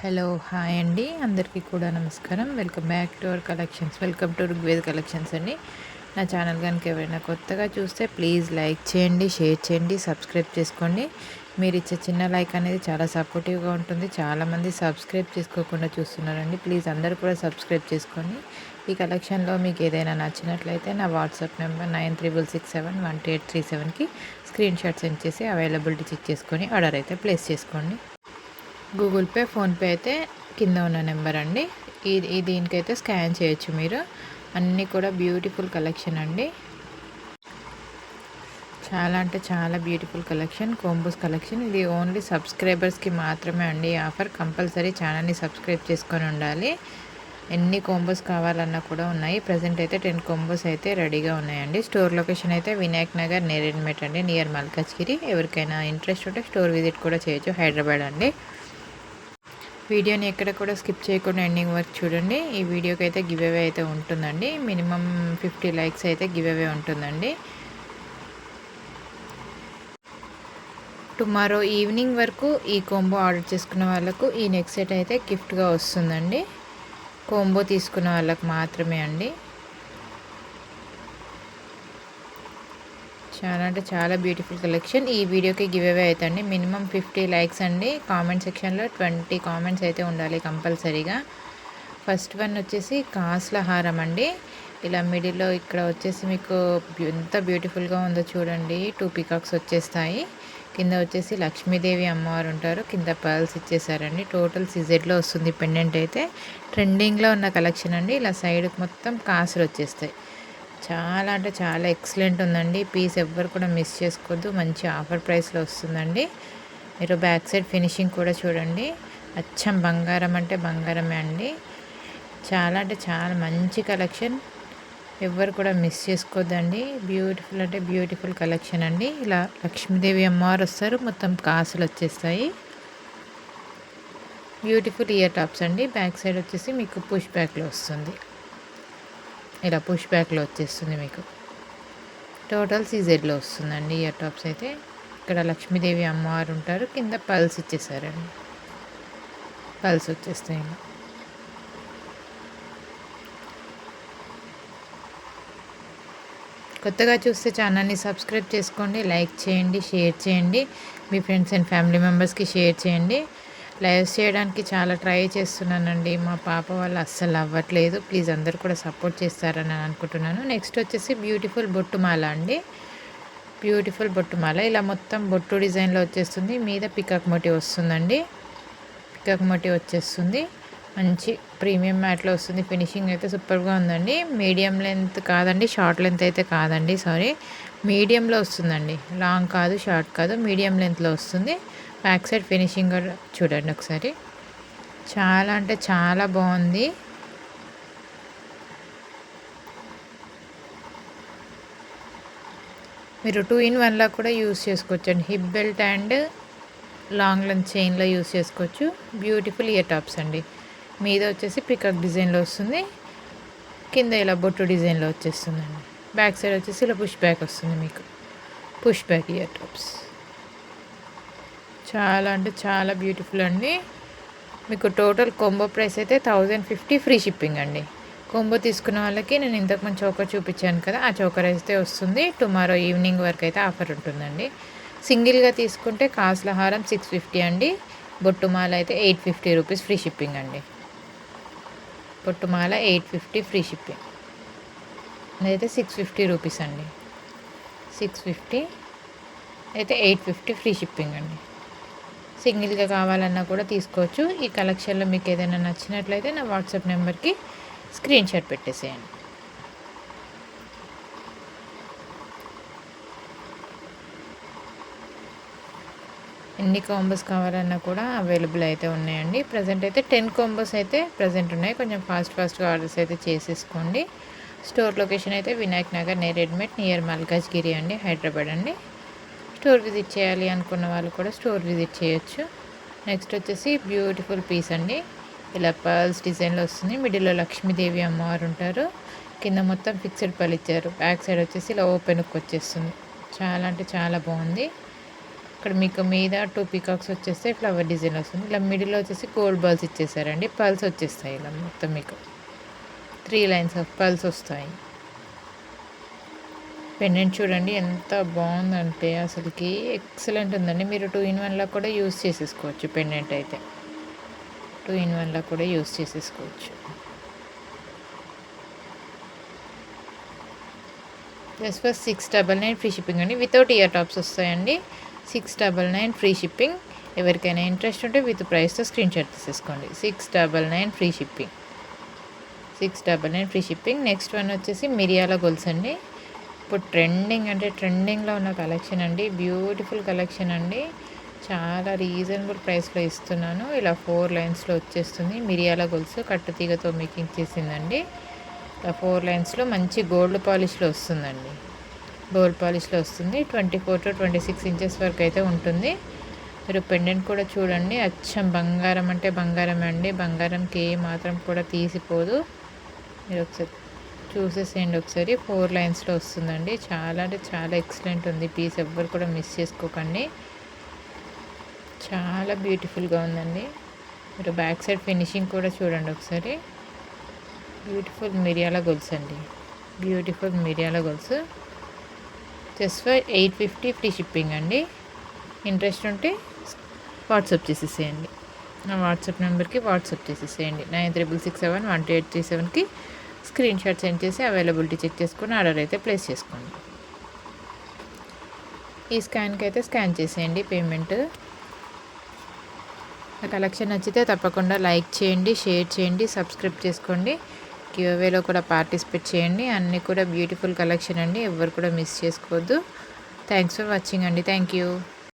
Hello hi అండి, అందరికీ కూడా నమస్కారం. Welcome back to our collections. Welcome to Rugved collections అండి. నా ఛానల్ కనుక ఎవరైనా కొత్తగా చూస్తే ప్లీజ్ లైక్ చేయండి, షేర్ చేయండి, సబ్స్క్రైబ్ చేసుకోండి. మీరు ఇచ్చే చిన్న లైక్ అనేది చాలా సపోర్టివ్గా ఉంటుంది. చాలామంది సబ్స్క్రైబ్ చేసుకోకుండా చూస్తున్నారండి. ప్లీజ్ అందరూ కూడా సబ్స్క్రైబ్ చేసుకోండి. ఈ కలెక్షన్లో మీకు ఏదైనా నచ్చినట్లయితే నా వాట్సాప్ నెంబర్ 9667123837కి స్క్రీన్ షాట్ సెండ్ చేసి అవైలబిలిటీ చెక్ చేసుకొని ఆర్డర్ అయితే ప్లేస్ చేసుకోండి. గూగుల్ పే, ఫోన్పే అయితే కింద ఉన్న నెంబర్ అండి. ఈ దీనికైతే స్కాన్ చేయొచ్చు మీరు. అన్నీ కూడా బ్యూటిఫుల్ కలెక్షన్ అండి. చాలా అంటే చాలా బ్యూటిఫుల్ కలెక్షన్, కోంబోస్ కలెక్షన్. ఇది ఓన్లీ సబ్స్క్రైబర్స్కి మాత్రమే అండి ఆఫర్. కంపల్సరీ ఛానల్ని సబ్స్క్రైబ్ చేసుకొని ఉండాలి. ఎన్ని కోంబోస్ కావాలన్నా కూడా ఉన్నాయి. ప్రజెంట్ అయితే 10 కోంబోస్ అయితే రెడీగా ఉన్నాయండి. స్టోర్ లొకేషన్ అయితే వినాయక్ నగర్ నేరేడ్మెట్ అండి, నియర్ మల్కాజ్గిరి. ఎవరికైనా ఇంట్రెస్ట్ ఉంటే స్టోర్ విజిట్ కూడా చేయొచ్చు, హైదరాబాద్ అండి. వీడియోని ఎక్కడ కూడా స్కిప్ చేయకుండా ఎండింగ్ వరకు చూడండి. ఈ వీడియోకి అయితే గివ్ అవే అయితే ఉంటుందండి. మినిమం 50 లైక్స్ అయితే గివ్ అవే ఉంటుందండి. టుమారో ఈవినింగ్ వరకు ఈ కోంబో ఆర్డర్ చేసుకున్న వాళ్ళకు ఈ నెక్ సెట్ అయితే గిఫ్ట్గా వస్తుందండి. కోంబో తీసుకున్న వాళ్ళకు మాత్రమే అండి. చాలా అంటే చాలా బ్యూటిఫుల్ కలెక్షన్. ఈ వీడియోకి గివ్ అవే అవుతుంది. మినిమం 50 లైక్స్ అండి. కామెంట్ సెక్షన్లో 20 కామెంట్స్ అయితే ఉండాలి కంపల్సరీగా. ఫస్ట్ వన్ వచ్చేసి కాసుల హారం అండి. ఇలా మిడిల్లో ఇక్కడ వచ్చేసి మీకు ఎంత బ్యూటిఫుల్గా ఉందో చూడండి. 2 పీకాక్స్ వచ్చేస్తాయి. కింద వచ్చేసి లక్ష్మీదేవి అమ్మవారు ఉంటారు, కింద పర్ల్స్ ఇచ్చేసారండి. టోటల్ సిజెడ్లో వస్తుంది. పెండెంట్ అయితే ట్రెండింగ్లో ఉన్న కలెక్షన్ అండి. ఇలా సైడ్కి మొత్తం కాసులు వచ్చేస్తాయి. చాలా అంటే చాలా ఎక్సలెంట్ ఉందండి. పీస్ ఎవ్వరు కూడా మిస్ చేసుకోవద్దు. మంచి ఆఫర్ ప్రైస్లో వస్తుందండి. మీరు బ్యాక్ సైడ్ ఫినిషింగ్ కూడా చూడండి. అచ్చం బంగారం అంటే బంగారమే అండి. చాలా అంటే చాలా మంచి కలెక్షన్, ఎవ్వరు కూడా మిస్ చేసుకోవద్దండి. బ్యూటిఫుల్ అంటే బ్యూటిఫుల్ కలెక్షన్ అండి. ఇలా లక్ష్మీదేవి అమ్మవారు వస్తారు, మొత్తం కాసులు వచ్చేస్తాయి. బ్యూటిఫుల్ ఇయర్ టాప్స్ అండి. బ్యాక్ సైడ్ వచ్చేసి మీకు పుష్ బ్యాక్లో వస్తుంది. ఇలా పుష్ బ్యాక్లో వచ్చేస్తుంది మీకు. టోటల్ సీజెడ్లో వస్తుందండి ఇయర్ టాప్స్ అయితే. ఇక్కడ లక్ష్మీదేవి అమ్మవారు ఉంటారు, కింద పల్స్ ఇచ్చేసారండి. పల్స్ వచ్చేస్తాయి. కొత్తగా చూస్తే ఛానల్ని సబ్స్క్రైబ్ చేసుకోండి, లైక్ చేయండి, షేర్ చేయండి. మీ ఫ్రెండ్స్ అండ్ ఫ్యామిలీ మెంబర్స్కి షేర్ చేయండి. లైవ్స్ చేయడానికి చాలా ట్రై చేస్తున్నానండి. మా పాప వాళ్ళు అస్సలు అవ్వట్లేదు. ప్లీజ్ అందరు కూడా సపోర్ట్ చేస్తారని అనుకుంటున్నాను. నెక్స్ట్ వచ్చేసి బ్యూటిఫుల్ బొట్టుమాల అండి. బ్యూటిఫుల్ బొట్టుమాల ఇలా మొత్తం బొట్టు డిజైన్లో వచ్చేస్తుంది. మీద పికాక్ మోటివ్ వస్తుందండి. పికాక్ మోటివ్ వచ్చేస్తుంది. మంచి ప్రీమియం మ్యాట్లో వస్తుంది. ఫినిషింగ్ అయితే సూపర్గా ఉందండి. మీడియం లెంత్ కాదండి, షార్ట్ లెంత్ అయితే కాదండి, సారీ, మీడియంలో వస్తుందండి. లాంగ్ కాదు, షార్ట్ కాదు, మీడియం లెంత్లో వస్తుంది. బ్యాక్ సైడ్ ఫినిషింగ్ చూడండి ఒకసారి. చాలా అంటే చాలా బాగుంది. మీరు 2 in 1లా కూడా యూస్ చేసుకోవచ్చు అండి. Hip belt and long length చైన్లో యూస్ చేసుకోవచ్చు. బ్యూటిఫుల్ ఇయర్ టాప్స్ అండి. మీద వచ్చేసి పికాక్ డిజైన్లో వస్తుంది, కింద ఇలా బొట్టు డిజైన్లో వచ్చేస్తుందండి. బ్యాక్ సైడ్ వచ్చేసి ఇలా పుష్ బ్యాక్ వస్తుంది మీకు. పుష్ బ్యాక్ ఇయర్ టాప్స్ చాలా అంటే చాలా బ్యూటిఫుల్ అండి. మీకు టోటల్ కొంబో ప్రైస్ అయితే 1050 ఫ్రీ షిప్పింగ్ అండి. కొంబో తీసుకున్న వాళ్ళకి నేను ఇంతకుముందు చోకర్ చూపించాను కదా, ఆ చోకర్ అయితే వస్తుంది. టుమారో ఈవినింగ్ వరకు అయితే ఆఫర్ ఉంటుందండి. సింగిల్గా తీసుకుంటే కాసుల హారం 650 అండి. బొట్టుమాల అయితే 850 రూపీస్ ఫ్రీ షిప్పింగ్ అండి. బొట్టుమాల 850 ఫ్రీ షిప్పింగ్. అదైతే 650 రూపీస్ అండి. 650 అయితే 850 ఫ్రీ షిప్పింగ్ అండి. సింగిల్గా కావాలన్నా కూడా తీసుకోవచ్చు. ఈ కలెక్షన్లో మీకు ఏదైనా నచ్చినట్లయితే నా వాట్సాప్ నెంబర్కి స్క్రీన్ షాట్ పెట్టేసేయండి. ఎన్ని కాంబోస్ కావాలన్నా కూడా అవైలబుల్ అయితే ఉన్నాయండి. ప్రజెంట్ అయితే 10 కాంబోస్ అయితే ప్రజెంట్ ఉన్నాయి. కొంచెం ఫాస్ట్గా ఆర్డర్స్ అయితే చేసేసుకోండి. స్టోర్ లొకేషన్ అయితే వినాయక్ నగర్ నేరేడ్మెట్ నియర్ మల్కాజ్గిరి అండి, హైదరాబాద్ అండి. స్టోర్ విజిట్ చేయాలి అనుకున్న వాళ్ళు కూడా స్టోర్ విజిట్ చేయొచ్చు. నెక్స్ట్ వచ్చేసి బ్యూటిఫుల్ పీస్ అండి. ఇలా పర్ల్స్ డిజైన్లో వస్తుంది. మిడిల్లో లక్ష్మీదేవి అమ్మవారు ఉంటారు, కింద మొత్తం ఫిక్స్డ్ పర్ల్ ఇచ్చారు. బ్యాక్ సైడ్ వచ్చేసి ఇలా ఓపెన్కి వచ్చేస్తుంది. చాలా అంటే చాలా బాగుంది. ఇక్కడ మీకు మీద 2 పీకాక్స్ వచ్చేస్తే ఫ్లవర్ డిజైన్ వస్తుంది. ఇలా మిడిల్లో వచ్చేసి గోల్డ్ బాల్స్ ఇచ్చేసారండి. పర్ల్స్ వచ్చేస్తాయి ఇలా మొత్తం మీకు 3 లైన్స్ ఆఫ్ పర్ల్స్ వస్తాయి. పెండెంట్ చూడండి ఎంత బాగుందంటే అసలుకి ఎక్సలెంట్ ఉందండి. మీరు 2 in 1లా కూడా యూస్ చేసేసుకోవచ్చు. పెండెంట్ అయితే 2 in 1లా కూడా యూస్ చేసేసుకోవచ్చు. జస్ట్ ఫర్ 699 ఫ్రీ షిప్పింగ్ అండి. వితౌట్ ఇయర్ టాప్స్ వస్తాయండి. 699 ఫ్రీ షిప్పింగ్. ఎవరికైనా ఇంట్రెస్ట్ ఉంటే విత్ ప్రైస్తో స్క్రీన్ షాట్ తీసేసుకోండి. 699 free shipping. 699 free shipping. Next one వచ్చేసి మిరియాల గొలుసు అండి. ఇప్పుడు ట్రెండింగ్ అంటే ట్రెండింగ్లో ఉన్న కలెక్షన్ అండి. బ్యూటిఫుల్ కలెక్షన్ అండి. చాలా రీజనబుల్ ప్రైస్లో ఇస్తున్నాను. ఇలా 4 లైన్స్లో వచ్చేస్తుంది. మిరియాల గొలుసు కట్టుతీగతో మేకింగ్ చేసిందండి. ఇలా 4 లైన్స్లో మంచి గోల్డ్ పాలిష్లో వస్తుందండి. గోల్డ్ పాలిష్లో వస్తుంది. 24 to 26 inches వరకు అయితే ఉంటుంది. మీరు పెండెంట్ కూడా చూడండి. అచ్చం బంగారం అంటే బంగారమే అండి. బంగారంకి ఏ మాత్రం కూడా తీసిపోదు. మీరు ఒకసారి చూసేసేయండి. ఒకసారి 4 లైన్స్లో వస్తుందండి. చాలా అంటే చాలా ఎక్సలెంట్ ఉంది పీస్. ఎవ్వరు కూడా మిస్ చేసుకోకండి. చాలా బ్యూటిఫుల్గా ఉందండి. మీరు బ్యాక్ సైడ్ ఫినిషింగ్ కూడా చూడండి ఒకసారి. బ్యూటిఫుల్ మిరియాల గొలుసు అండి. బ్యూటిఫుల్ మిరియాల గొలుసు. జస్ట్ ఫర్ 850 ఫ్రీ షిప్పింగ్ అండి. ఇంట్రెస్ట్ ఉంటే వాట్సాప్ చేసేసేయండి. నా వాట్సాప్ నెంబర్కి వాట్సాప్ చేసేసేయండి. 9367123837కి స్క్రీన్ షాట్ సెండ్ చేసి అవైలబిలిటీ చెక్ చేసుకొని ఆర్డర్ అయితే ప్లేస్ చేసుకోండి. ఈ స్కాన్కి అయితే స్కాన్ చేసేయండి పేమెంట్. ఆ కలెక్షన్ నచ్చితే తప్పకుండా లైక్ చేయండి, షేర్ చేయండి, సబ్స్క్రైబ్ చేసుకోండి. గివ్అవేలో కూడా పార్టిసిపేట్ చేయండి. అన్నీ కూడా బ్యూటిఫుల్ కలెక్షన్ అండి. ఎవరు కూడా మిస్ చేసుకోవద్దు. థ్యాంక్స్ ఫర్ వాచింగ్ అండి. Thank you.